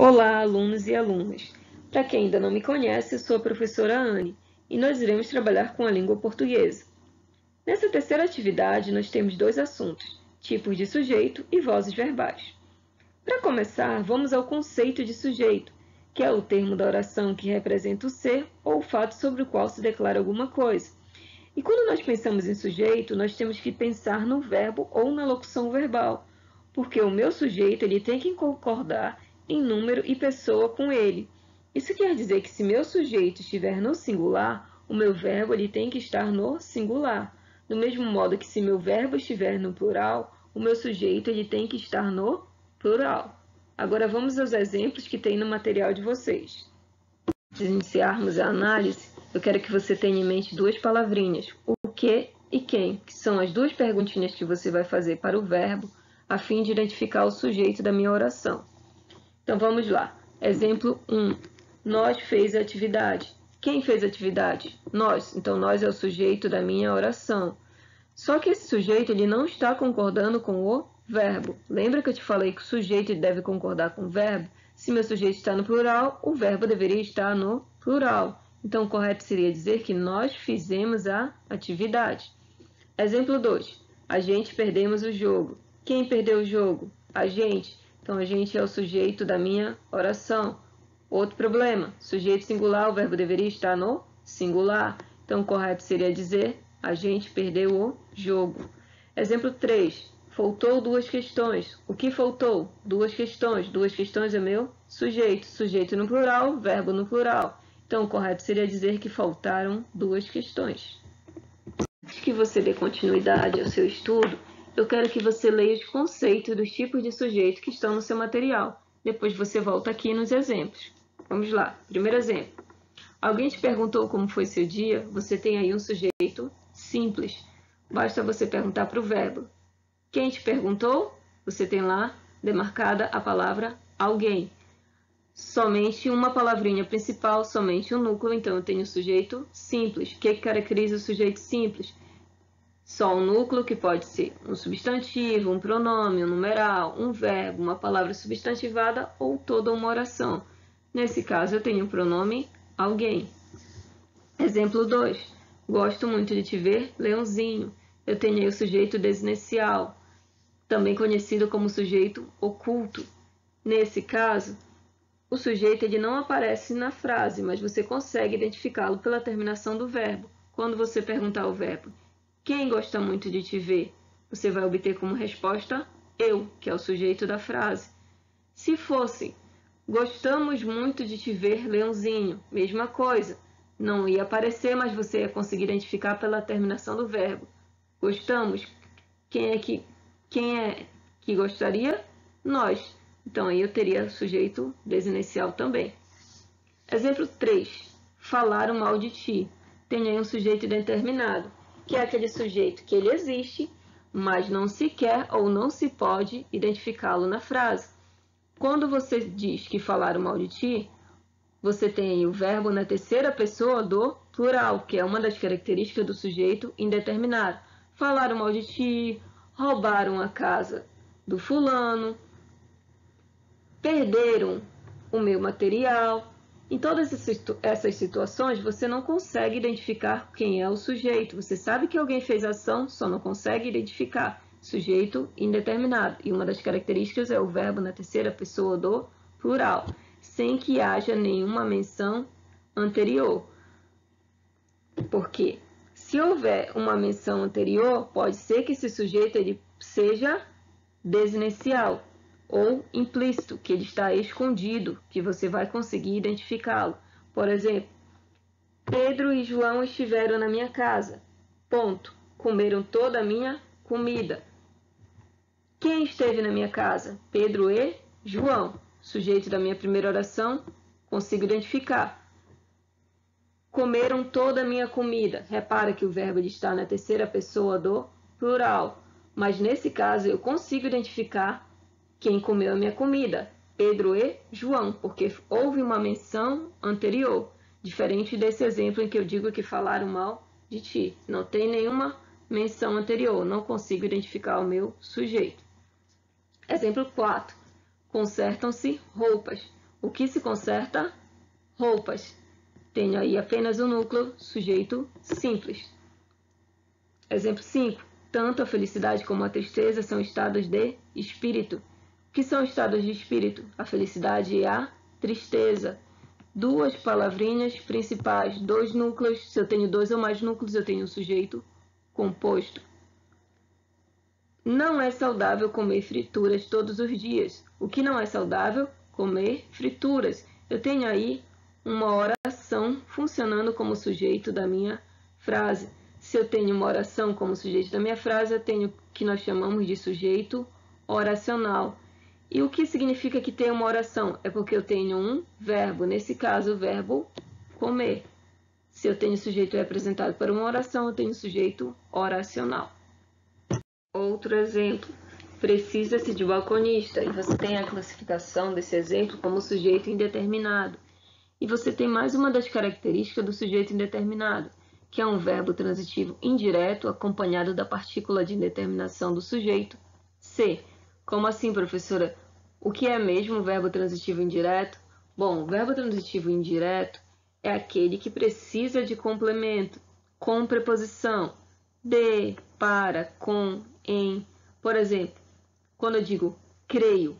Olá, alunos e alunas! Para quem ainda não me conhece, eu sou a professora Anne e nós iremos trabalhar com a língua portuguesa. Nessa terceira atividade, nós temos dois assuntos, tipos de sujeito e vozes verbais. Para começar, vamos ao conceito de sujeito, que é o termo da oração que representa o ser ou o fato sobre o qual se declara alguma coisa. E quando nós pensamos em sujeito, nós temos que pensar no verbo ou na locução verbal, porque o meu sujeito ele tem que concordar em número e pessoa com ele. Isso quer dizer que se meu sujeito estiver no singular, o meu verbo ele tem que estar no singular. Do mesmo modo que se meu verbo estiver no plural, o meu sujeito ele tem que estar no plural. Agora vamos aos exemplos que tem no material de vocês. Antes de iniciarmos a análise, eu quero que você tenha em mente duas palavrinhas, o que e quem, que são as duas perguntinhas que você vai fazer para o verbo, a fim de identificar o sujeito da minha oração. Então vamos lá. Exemplo 1. Nós fez a atividade. Quem fez a atividade? Nós. Então nós é o sujeito da minha oração. Só que esse sujeito ele não está concordando com o verbo. Lembra que eu te falei que o sujeito deve concordar com o verbo? Se meu sujeito está no plural, o verbo deveria estar no plural. Então o correto seria dizer que nós fizemos a atividade. Exemplo 2. A gente perdemos o jogo. Quem perdeu o jogo? A gente. Então, a gente é o sujeito da minha oração. Outro problema, sujeito singular, o verbo deveria estar no singular. Então, o correto seria dizer, a gente perdeu o jogo. Exemplo 3, faltou duas questões. O que faltou? Duas questões. Duas questões é meu sujeito. Sujeito no plural, verbo no plural. Então, o correto seria dizer que faltaram duas questões. Antes que você dê continuidade ao seu estudo, eu quero que você leia os conceitos dos tipos de sujeito que estão no seu material. Depois você volta aqui nos exemplos. Vamos lá. Primeiro exemplo. Alguém te perguntou como foi seu dia? Você tem aí um sujeito simples. Basta você perguntar para o verbo. Quem te perguntou? Você tem lá demarcada a palavra alguém. Somente uma palavrinha principal, somente um núcleo, então eu tenho o sujeito simples. O que caracteriza o sujeito simples? Só um núcleo, que pode ser um substantivo, um pronome, um numeral, um verbo, uma palavra substantivada ou toda uma oração. Nesse caso, eu tenho o pronome alguém. Exemplo 2. Gosto muito de te ver, Leãozinho. Eu tenho aí o sujeito desinicial, também conhecido como sujeito oculto. Nesse caso, o sujeito ele não aparece na frase, mas você consegue identificá-lo pela terminação do verbo. Quando você perguntar ao verbo, quem gosta muito de te ver? Você vai obter como resposta eu, que é o sujeito da frase. Se fosse, gostamos muito de te ver, Leãozinho, mesma coisa. Não ia aparecer, mas você ia conseguir identificar pela terminação do verbo. Gostamos. Quem é que gostaria? Nós. Então aí eu teria o sujeito desinicial também. Exemplo 3. Falaram mal de ti. Tem aí um sujeito indeterminado, que é aquele sujeito que ele existe, mas não se quer ou não se pode identificá-lo na frase. Quando você diz que falaram mal de ti, você tem aí o verbo na terceira pessoa do plural, que é uma das características do sujeito indeterminado. Falaram mal de ti, roubaram a casa do fulano, perderam o meu material. Em todas essas situações, você não consegue identificar quem é o sujeito. Você sabe que alguém fez a ação, só não consegue identificar. Sujeito indeterminado. E uma das características é o verbo na terceira pessoa do plural, sem que haja nenhuma menção anterior. Porque se houver uma menção anterior, pode ser que esse sujeito ele seja desinicial ou implícito, que ele está escondido, que você vai conseguir identificá-lo. Por exemplo, Pedro e João estiveram na minha casa. Ponto. Comeram toda a minha comida. Quem esteve na minha casa? Pedro e João. Sujeito da minha primeira oração, consigo identificar. Comeram toda a minha comida. Repara que o verbo está na terceira pessoa do plural. Mas nesse caso eu consigo identificar quem comeu a minha comida, Pedro e João, porque houve uma menção anterior, diferente desse exemplo em que eu digo que falaram mal de ti. Não tem nenhuma menção anterior, não consigo identificar o meu sujeito. Exemplo 4. Consertam-se roupas. O que se conserta? Roupas. Tenho aí apenas o núcleo, sujeito simples. Exemplo 5. Tanto a felicidade como a tristeza são estados de espírito. O que são estados de espírito? A felicidade e a tristeza. Duas palavrinhas principais, dois núcleos. Se eu tenho dois ou mais núcleos, eu tenho um sujeito composto. Não é saudável comer frituras todos os dias. O que não é saudável? Comer frituras. Eu tenho aí uma oração funcionando como sujeito da minha frase. Se eu tenho uma oração como sujeito da minha frase, eu tenho o que nós chamamos de sujeito oracional. E o que significa que tem uma oração? É porque eu tenho um verbo, nesse caso o verbo comer. Se eu tenho sujeito representado por uma oração, eu tenho sujeito oracional. Outro exemplo, precisa-se de balconista, e você tem a classificação desse exemplo como sujeito indeterminado. E você tem mais uma das características do sujeito indeterminado, que é um verbo transitivo indireto acompanhado da partícula de indeterminação do sujeito, ser. Como assim, professora? O que é mesmo o verbo transitivo indireto? Bom, o verbo transitivo indireto é aquele que precisa de complemento, com preposição, de, para, com, em. Por exemplo, quando eu digo creio,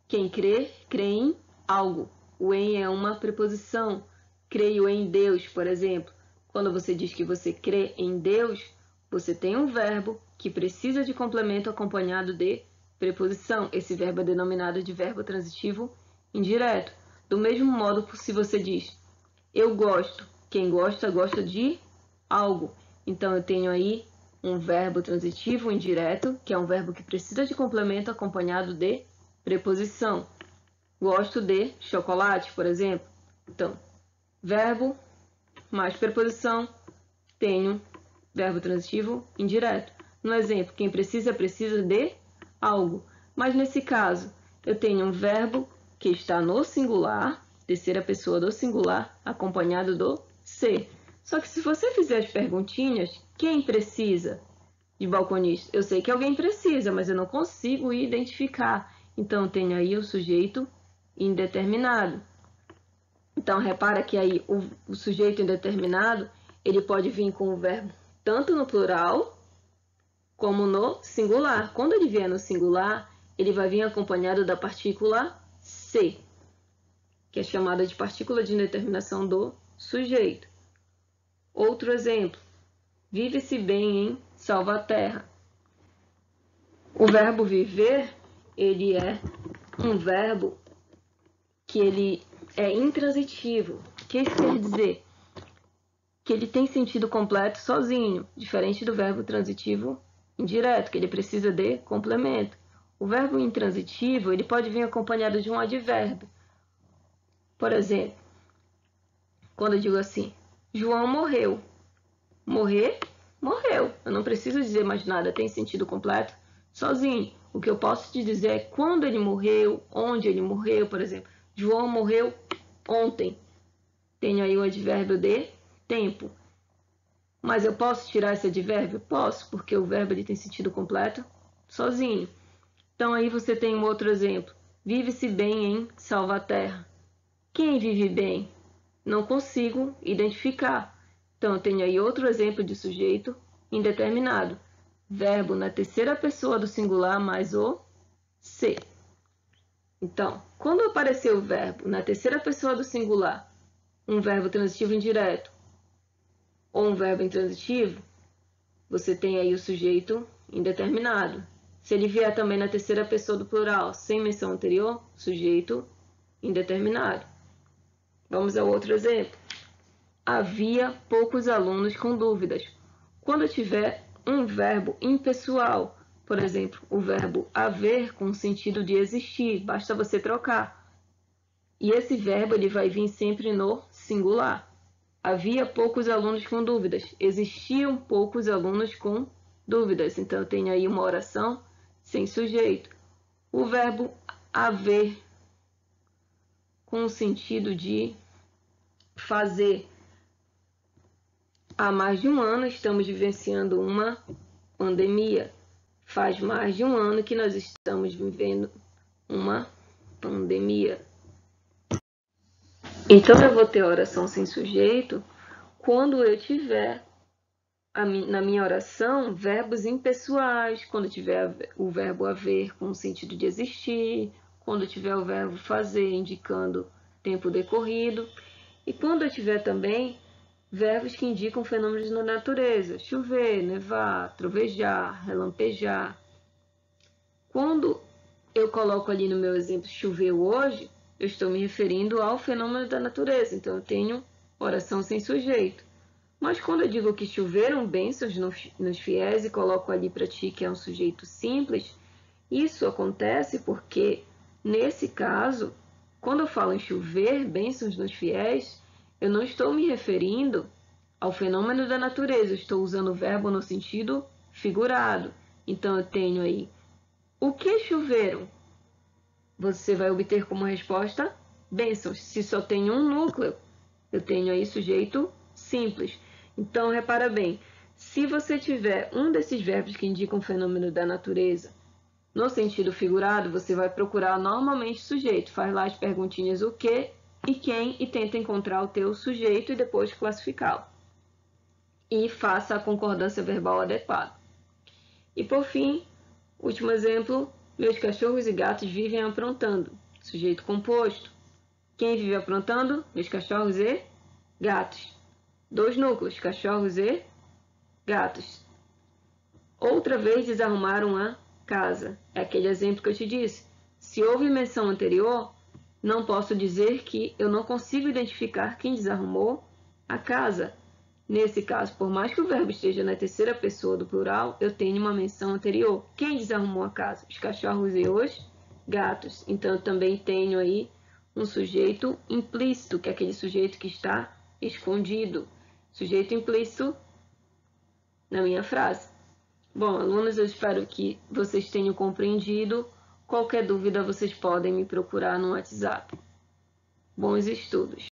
quem crê, crê em algo. O em é uma preposição. Creio em Deus, por exemplo. Quando você diz que você crê em Deus, você tem um verbo que precisa de complemento acompanhado de preposição. Esse verbo é denominado de verbo transitivo indireto. Do mesmo modo, se você diz eu gosto, quem gosta, gosta de algo. Então, eu tenho aí um verbo transitivo indireto, que é um verbo que precisa de complemento acompanhado de preposição. Gosto de chocolate, por exemplo. Então, verbo mais preposição, tenho verbo transitivo indireto. No exemplo, quem precisa, precisa de algo. Mas nesse caso, eu tenho um verbo que está no singular, terceira pessoa do singular, acompanhado do ser. Só que se você fizer as perguntinhas, quem precisa de balconista? Eu sei que alguém precisa, mas eu não consigo identificar. Então, eu tenho aí o sujeito indeterminado. Então, repara que aí o sujeito indeterminado, ele pode vir com o verbo tanto no plural como no singular. Quando ele vier no singular, ele vai vir acompanhado da partícula ser, que é chamada de partícula de indeterminação do sujeito. Outro exemplo, vive-se bem em Salvaterra. O verbo viver, ele é um verbo que ele é intransitivo. O que isso quer dizer? Que ele tem sentido completo sozinho, diferente do verbo transitivo indireto, que ele precisa de complemento. O verbo intransitivo, ele pode vir acompanhado de um advérbio. Por exemplo, quando eu digo assim, João morreu. Morrer, morreu. Eu não preciso dizer mais nada, tem sentido completo sozinho. O que eu posso te dizer é quando ele morreu, onde ele morreu, por exemplo. João morreu ontem. Tenho aí o advérbio de tempo. Mas eu posso tirar esse advérbio? Posso, porque o verbo ele tem sentido completo sozinho. Então aí você tem um outro exemplo. Vive-se bem em Salvaterra. Quem vive bem? Não consigo identificar. Então eu tenho aí outro exemplo de sujeito indeterminado. Verbo na terceira pessoa do singular mais o ser. Então, quando aparecer o verbo na terceira pessoa do singular, um verbo transitivo indireto ou um verbo intransitivo, você tem aí o sujeito indeterminado. Se ele vier também na terceira pessoa do plural, sem menção anterior, sujeito indeterminado. Vamos ao outro exemplo. Havia poucos alunos com dúvidas. Quando tiver um verbo impessoal, por exemplo, o verbo haver com o sentido de existir, basta você trocar. E esse verbo ele vai vir sempre no singular. Havia poucos alunos com dúvidas. Existiam poucos alunos com dúvidas. Então, eu tenho aí uma oração sem sujeito. O verbo haver com o sentido de fazer. Há mais de um ano estamos vivenciando uma pandemia. Faz mais de um ano que nós estamos vivendo uma pandemia. Então, eu vou ter oração sem sujeito quando eu tiver na minha oração verbos impessoais, quando tiver o verbo haver com o sentido de existir, quando tiver o verbo fazer indicando tempo decorrido, e quando eu tiver também verbos que indicam fenômenos na natureza, chover, nevar, trovejar, relampejar. Quando eu coloco ali no meu exemplo choveu hoje, eu estou me referindo ao fenômeno da natureza, então eu tenho oração sem sujeito. Mas quando eu digo que choveram bênçãos nos fiéis e coloco ali para ti que é um sujeito simples, isso acontece porque, nesse caso, quando eu falo em chover bênçãos nos fiéis, eu não estou me referindo ao fenômeno da natureza, eu estou usando o verbo no sentido figurado. Então eu tenho aí o que choveram? Você vai obter como resposta bênçãos. Se só tem um núcleo, eu tenho aí sujeito simples. Então, repara bem, se você tiver um desses verbos que indicam o fenômeno da natureza no sentido figurado, você vai procurar normalmente sujeito. Faz lá as perguntinhas o que e quem e tenta encontrar o teu sujeito e depois classificá-lo. E faça a concordância verbal adequada. E por fim, último exemplo, meus cachorros e gatos vivem aprontando. Sujeito composto. Quem vive aprontando? Meus cachorros e gatos. 2 núcleos, cachorros e gatos. Outra vez desarrumaram a casa. É aquele exemplo que eu te disse. Se houve menção anterior, não posso dizer que eu não consigo identificar quem desarrumou a casa. Nesse caso, por mais que o verbo esteja na terceira pessoa do plural, eu tenho uma menção anterior. Quem desarrumou a casa? Os cachorros e os gatos. Então, eu também tenho aí um sujeito implícito, que é aquele sujeito que está escondido. Sujeito implícito na minha frase. Bom, alunos, eu espero que vocês tenham compreendido. Qualquer dúvida, vocês podem me procurar no WhatsApp. Bons estudos!